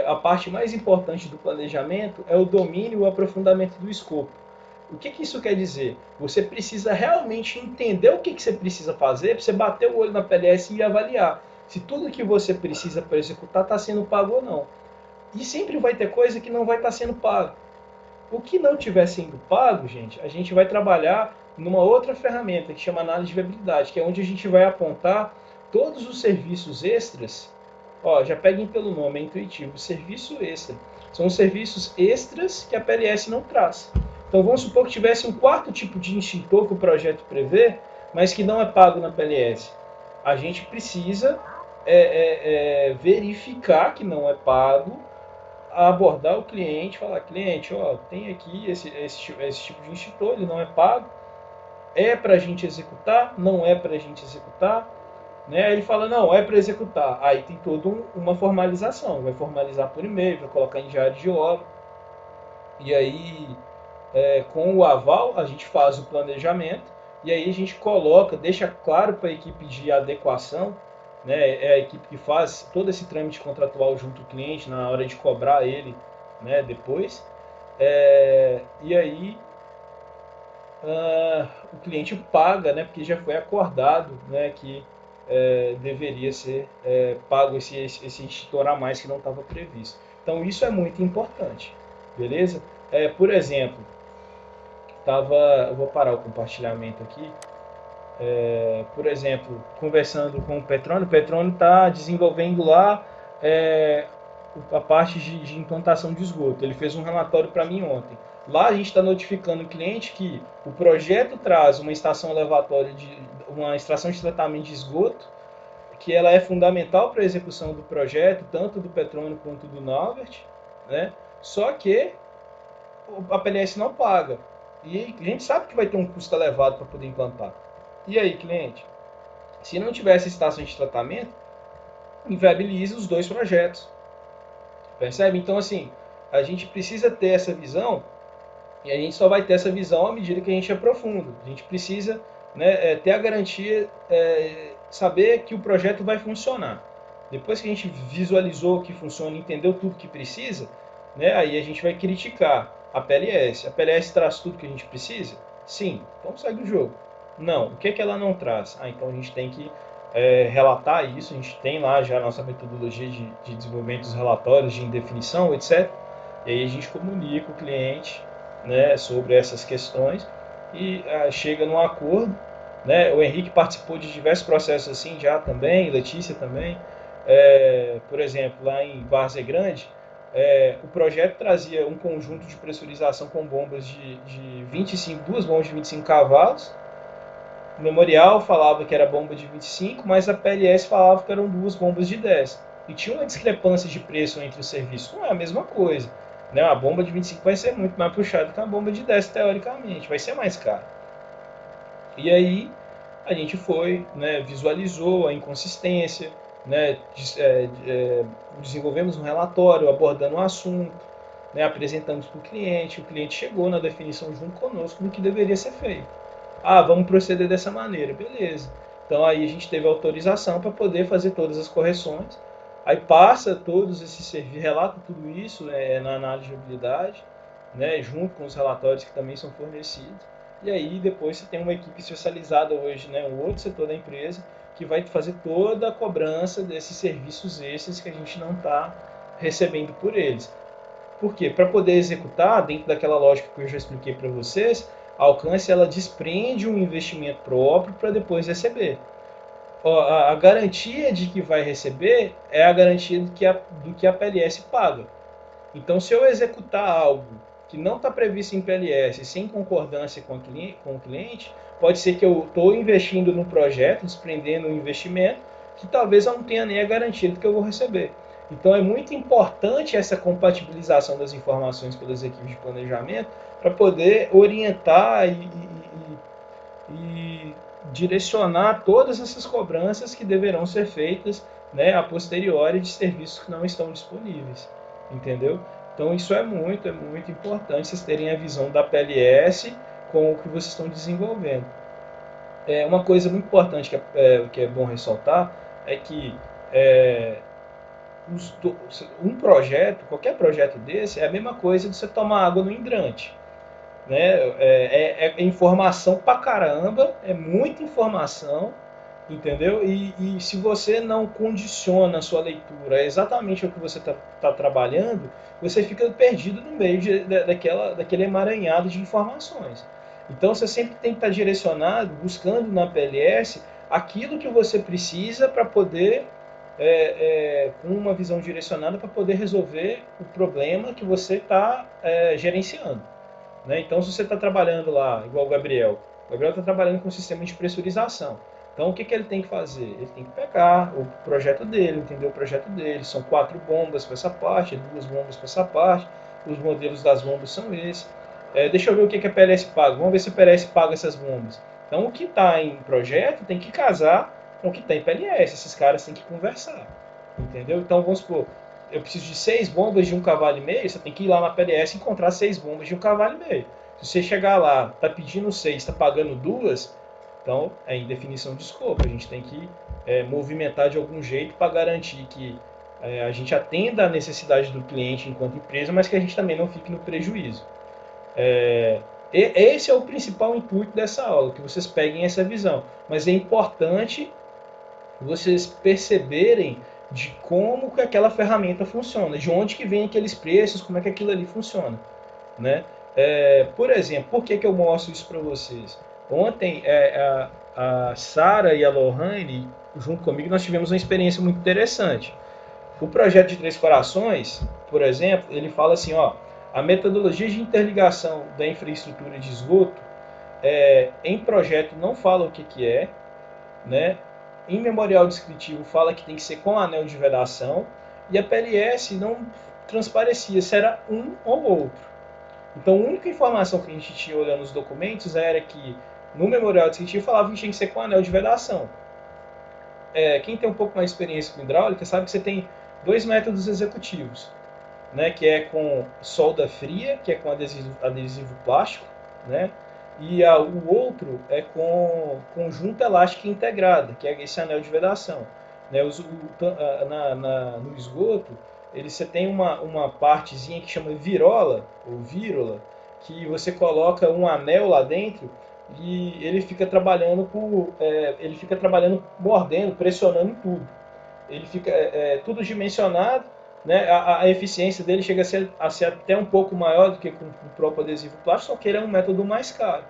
a parte mais importante do planejamento é o domínio e o aprofundamento do escopo. O que isso quer dizer? Você precisa realmente entender o que você precisa fazer para você bater o olho na PLS e avaliar se tudo que você precisa para executar está sendo pago ou não. E sempre vai ter coisa que não vai estar sendo pago. O que não estiver sendo pago, gente, a gente vai trabalhar numa outra ferramenta que chama análise de viabilidade, que é onde a gente vai apontar todos os serviços extras. Já peguem pelo nome, é intuitivo. Serviço extra. São os serviços extras que a PLS não traz. Então vamos supor que tivesse um quarto tipo de extintor que o projeto prevê, mas que não é pago na PLS. A gente precisa verificar que não é pago, a abordar o cliente, falar, cliente, ó, tem aqui esse tipo de extintor, ele não é pago, é para a gente executar, não é para a gente executar, né? Ele fala, não, é para executar. Aí tem toda uma formalização, vai formalizar por e-mail, vai colocar em diário de obra, e aí com o aval a gente faz o planejamento, e aí a gente coloca, deixa claro para a equipe de adequação, né? É a equipe que faz todo esse trâmite contratual junto ao cliente na hora de cobrar ele, né? Depois, e aí o cliente paga, né? Porque já foi acordado, né? Que deveria ser pago esse extintor a mais que não estava previsto. Então isso é muito importante, beleza? Por exemplo, eu vou parar o compartilhamento aqui. Por exemplo, conversando com o Petrônio está desenvolvendo lá é, a parte de implantação de esgoto. Ele fez um relatório para mim ontem. Lá a gente está notificando o cliente que o projeto traz uma estação elevatória uma extração de tratamento de esgoto, que ela é fundamental para a execução do projeto, tanto do Petrônio quanto do Nauvert, né? Só que a PLS não paga. E a gente sabe que vai ter um custo elevado para poder implantar. E aí, cliente? Se não tivesse estação de tratamento, inviabiliza os dois projetos. Percebe? Então, assim, a gente precisa ter essa visão, e a gente só vai ter essa visão à medida que a gente aprofunda. A gente precisa, né, ter a garantia, saber que o projeto vai funcionar. Depois que a gente visualizou que funciona, entendeu tudo que precisa, né, aí a gente vai criticar a PLS. A PLS traz tudo que a gente precisa? Sim, então segue o jogo. Não, o que é que ela não traz? Então a gente tem que relatar isso, a gente tem lá já a nossa metodologia de desenvolvimento dos relatórios, de indefinição, etc. E aí a gente comunica o cliente, né, sobre essas questões e chega num acordo, né? O Henrique participou de diversos processos assim já também, Letícia também. Por exemplo, lá em Várzea Grande, o projeto trazia um conjunto de pressurização com bombas de 25, duas bombas de 25 cavalos. O memorial falava que era bomba de 25, mas a PLS falava que eram duas bombas de 10. E tinha uma discrepância de preço entre os serviços. Não é a mesma coisa. Né? A bomba de 25 vai ser muito mais puxada que a bomba de 10, teoricamente. Vai ser mais cara. E aí a gente foi, né, visualizou a inconsistência, né, desenvolvemos um relatório abordando o assunto, né, apresentamos para o cliente chegou na definição junto conosco do que deveria ser feito. Ah, vamos proceder dessa maneira, beleza. Então aí a gente teve autorização para poder fazer todas as correções. Aí passa todos esses serviços, relata tudo isso na análise de habilidade, né, junto com os relatórios que também são fornecidos. E aí depois você tem uma equipe especializada hoje, né, um outro setor da empresa, que vai fazer toda a cobrança desses serviços extras que a gente não está recebendo por eles. Por quê? Para poder executar, dentro daquela lógica que eu já expliquei para vocês, a Alcance ela desprende um investimento próprio para depois receber. A garantia de que vai receber é a garantia do que a PLS paga. Então, se eu executar algo que não está previsto em PLS, sem concordância com o cliente, pode ser que eu estou investindo no projeto, desprendendo um investimento, que talvez eu não tenha nem a garantia do que eu vou receber. Então, é muito importante essa compatibilização das informações pelas equipes de planejamento para poder orientar e direcionar todas essas cobranças que deverão ser feitas, né, a posteriori de serviços que não estão disponíveis. Entendeu? Então isso é muito importante vocês terem a visão da PLS com o que vocês estão desenvolvendo. Uma coisa muito importante que é bom ressaltar é que é, um projeto, qualquer projeto desse, é a mesma coisa de você tomar água no hidrante. Né? É informação pra caramba, é muita informação, entendeu? E se você não condiciona a sua leitura exatamente o que você está trabalhando, você fica perdido no meio daquele emaranhado de informações. Então você sempre tem que estar direcionado, buscando na PLS aquilo que você precisa para poder, com uma visão direcionada, para poder resolver o problema que você está gerenciando. Né? Então, se você está trabalhando lá, igual o Gabriel está trabalhando com um sistema de pressurização. Então, o que ele tem que fazer? Ele tem que pegar o projeto dele, entender o projeto dele. São 4 bombas para essa parte, 2 bombas para essa parte. Os modelos das bombas são esses. Deixa eu ver o que a PLS paga. Vamos ver se a PLS paga essas bombas. Então, o que está em projeto tem que casar com o que está em PLS. Esses caras têm que conversar. Entendeu? Então, vamos supor, eu preciso de 6 bombas de 1,5 cavalo. Você tem que ir lá na PLS e encontrar 6 bombas de 1,5 cavalo. Se você chegar lá, está pedindo 6, está pagando 2, então é indefinição de escopo. A gente tem que movimentar de algum jeito para garantir que a gente atenda a necessidade do cliente enquanto empresa, mas que a gente também não fique no prejuízo. Esse é o principal intuito dessa aula, que vocês peguem essa visão. Mas é importante vocês perceberem de como que aquela ferramenta funciona, de onde que vem aqueles preços, como é que aquilo ali funciona, né? Por exemplo, por que eu mostro isso para vocês? Ontem a Sara e a Lohane, junto comigo, nós tivemos uma experiência muito interessante. O projeto de Três Corações, por exemplo, ele fala assim, ó, a metodologia de interligação da infraestrutura de esgoto em projeto não fala o que é, né? Em memorial descritivo fala que tem que ser com anel de vedação, e a PLS não transparecia se era um ou outro. Então, a única informação que a gente tinha olhando os documentos era que no memorial descritivo falava que tinha que ser com anel de vedação. Quem tem um pouco mais de experiência com hidráulica sabe que você tem 2 métodos executivos, né, que é com solda fria, que é com adesivo plástico, né, e o outro é com junta elástica integrada, que é esse anel de vedação. Né, no esgoto, você tem uma partezinha que chama virola, ou vírola, que você coloca um anel lá dentro e ele fica trabalhando mordendo, pressionando tudo. Ele fica tudo dimensionado, né? A eficiência dele chega a ser até um pouco maior do que com o próprio adesivo plástico, só que ele é um método mais caro.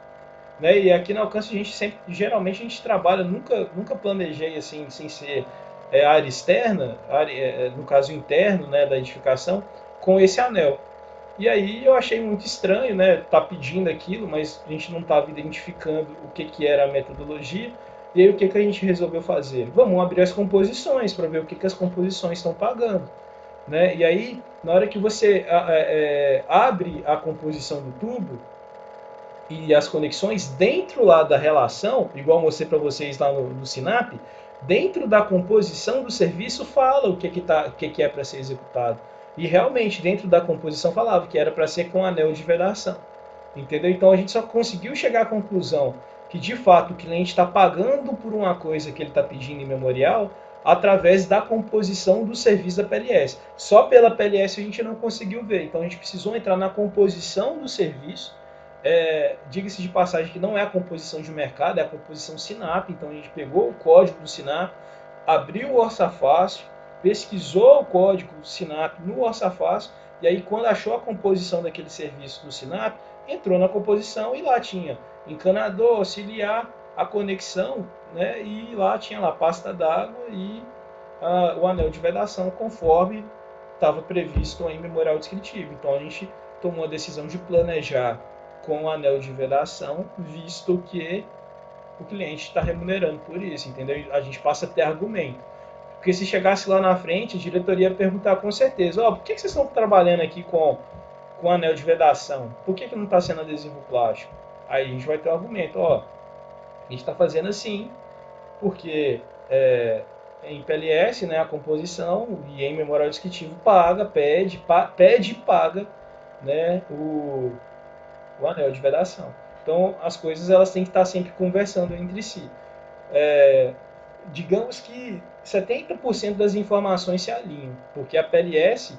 Né? E aqui na Alcance a gente geralmente a gente trabalha, nunca planejei assim, sem ser área externa, no caso interno, né, da edificação, com esse anel. E aí eu achei muito estranho, né, tá pedindo aquilo, mas a gente não estava identificando o que era a metodologia. E aí o que a gente resolveu fazer? Vamos abrir as composições para ver o que as composições estão pagando. Né? E aí, na hora que você abre a composição do tubo e as conexões dentro lá da relação, igual eu mostrei para vocês lá no Sinap, dentro da composição do serviço fala o que é para ser executado. E realmente, dentro da composição falava que era para ser com anel de vedação. Entendeu? Então a gente só conseguiu chegar à conclusão que de fato o cliente está pagando por uma coisa que ele está pedindo em memorial através da composição do serviço da PLS. Só pela PLS a gente não conseguiu ver. Então a gente precisou entrar na composição do serviço. Diga-se de passagem que não é a composição de mercado, é a composição Sinap. Então a gente pegou o código do Sinap, abriu o Orçafácil, pesquisou o código Sinap no Orçafácil, e aí quando achou a composição daquele serviço do Sinap, entrou na composição e lá tinha encanador, auxiliar, a conexão, né, e lá tinha lá pasta d'água e o anel de vedação conforme estava previsto em memorial descritivo. Então a gente tomou a decisão de planejar com o anel de vedação, visto que o cliente está remunerando por isso, entendeu? A gente passa a ter argumento. Porque se chegasse lá na frente, a diretoria ia perguntar com certeza, por que vocês estão trabalhando aqui com anel de vedação? Por que não está sendo adesivo plástico? Aí a gente vai ter um argumento, a gente está fazendo assim, porque em PLS, né, a composição e em memorial descritivo pede e paga, né, o anel de vedação. Então as coisas elas têm que estar sempre conversando entre si. Digamos que 70% das informações se alinham, porque a PLS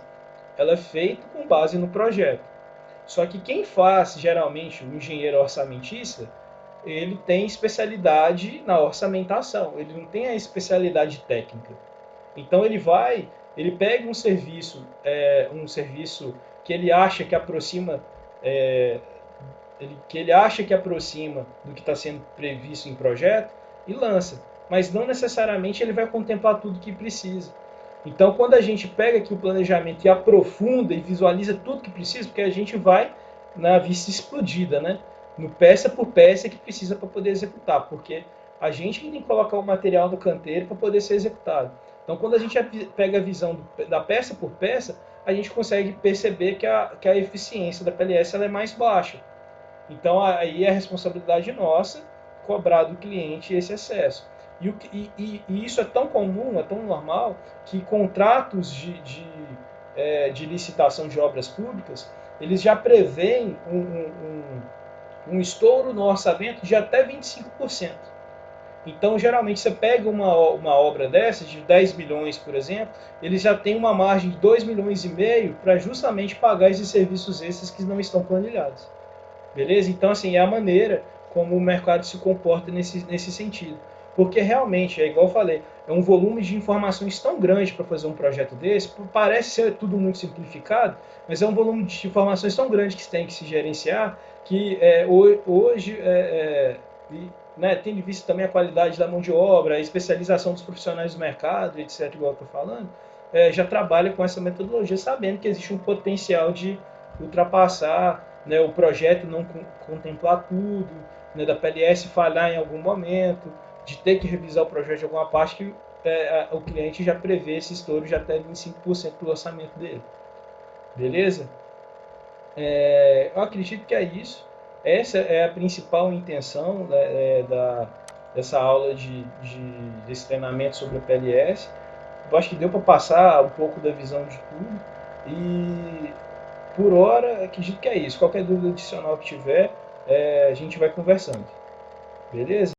ela é feita com base no projeto. Só que quem faz, geralmente, o engenheiro orçamentista, ele tem especialidade na orçamentação, ele não tem a especialidade técnica. Então ele pega um serviço que ele acha que aproxima, que ele acha que aproxima do que está sendo previsto em projeto e lança. Mas não necessariamente ele vai contemplar tudo que precisa. Então, quando a gente pega aqui o planejamento e aprofunda e visualiza tudo que precisa, porque a gente vai na vista explodida, né? No peça por peça que precisa para poder executar, porque A gente que tem que colocar o material no canteiro para poder ser executado. Então, quando a gente pega a visão da peça por peça, a gente consegue perceber que a eficiência da PLS ela é mais baixa. Então, aí é a responsabilidade nossa cobrar do cliente esse acesso. E isso é tão comum, é tão normal, que contratos de licitação de obras públicas, eles já prevêem um estouro no orçamento de até 25%. Então, geralmente, você pega uma obra dessa, de 10 milhões, por exemplo, ele já tem uma margem de 2,5 milhões para justamente pagar esses serviços extras que não estão planilhados. Beleza? Então, assim, é a maneira como o mercado se comporta nesse sentido. Porque realmente, é igual eu falei, é um volume de informações tão grande para fazer um projeto desse, parece ser tudo muito simplificado, mas é um volume de informações tão grande que tem que se gerenciar, que hoje, né, tendo visto também a qualidade da mão de obra, a especialização dos profissionais do mercado, etc., igual eu estou falando, já trabalha com essa metodologia, sabendo que existe um potencial de ultrapassar, né, o projeto não contemplar tudo, né, da PLS falhar em algum momento, de ter que revisar o projeto de alguma parte que o cliente já prevê esse estouro já até 25% do orçamento dele. Beleza? Eu acredito que é isso. Essa é a principal intenção, né, dessa aula desse treinamento sobre a PLS. Eu acho que deu para passar um pouco da visão de tudo. E por hora, acredito que é isso. Qualquer dúvida adicional que tiver, a gente vai conversando. Beleza?